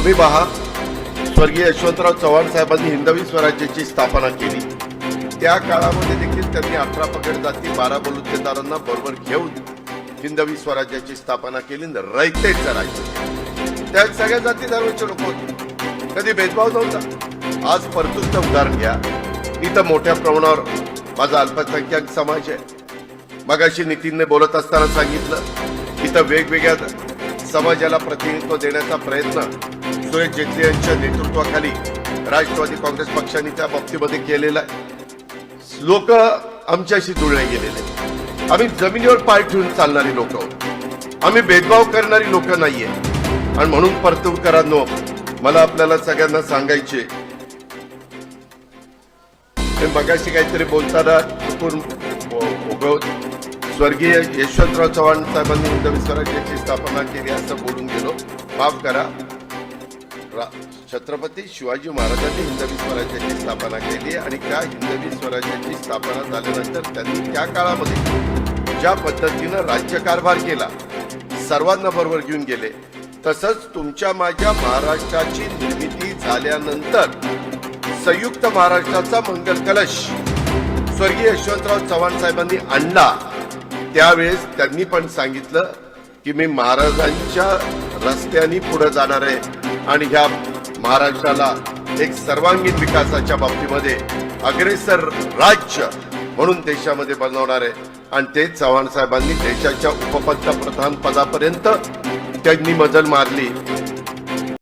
तुम्ही पहा, स्वर्गीय यशवंतराव चव्हाण साहेबांनी हिंदवी स्वराज्याची स्थापना केली। त्या काळामध्ये देखील त्यांनी 18 पगड जाती 12 बलुतेदारांना बरोबर घेऊन हिंदवी स्वराज्याची स्थापना केली। रयतेचं राज्य, त्या सगळ्या जाती धर्माचे लोक होते, कधी भेदभाव नव्हता। आज परतूरचं उदाहरण घ्या, इथं मोठ्या प्रमाणावर माझा अल्पसंख्याक समाज आहे। मगाशी नितीनने बोलत असताना सांगितलं, इथं वेगवेगळ्या समाजाला प्रतिनिधित्व देण्याचा प्रयत्न सुरेश जेटली यांच्या नेतृत्वाखाली राष्ट्रवादी काँग्रेस पक्षाने त्या बाबतीमध्ये केलेला आहे। लोक आमच्याशी जुळले गेलेले, आम्ही जमिनीवर पाय ठेवून चालणारी लोक आहोत, आम्ही भेदभाव करणारी लोक नाहीये। आणि म्हणून परतूरकरांनो, मला आपल्याला सगळ्यांना सांगायचे, मगाशी काहीतरी बोलताना चुकून स्वर्गीय यशवंतराव चव्हाण साहेबांनी हिंदवी स्वराज्याची स्थापना केली असं बोलून गेलो, माफ करा। छत्रपती शिवाजी महाराजांनी हिंदवी स्वराज्याची स्थापना केली आणि त्या हिंदवी स्वराज्याची स्थापना झाल्यानंतर त्यांनी त्या काळामध्ये ज्या पद्धतीनं राज्यकारभार केला, सर्वांना बरोबर घेऊन गेले। तसंच तुमच्या माझ्या महाराष्ट्राची निर्मिती झाल्यानंतर संयुक्त महाराष्ट्राचा मंगल कलश स्वर्गीय यशवंतराव चव्हाण साहेबांनी आणला। त्यावेळेस त्यांनी पण सांगितलं की मी महाराजांच्या रस्त्याने पुढे जाणार आहे आणि ह्या महाराष्ट्राला एक सर्वांगीण विकासाच्या बाबतीमध्ये अग्रेसर राज्य म्हणून देशामध्ये बनवणार आहे। आणि ते चव्हाण साहेबांनी देशाच्या उपपंतप्रधान पदापर्यंत त्यांनी मजल मारली।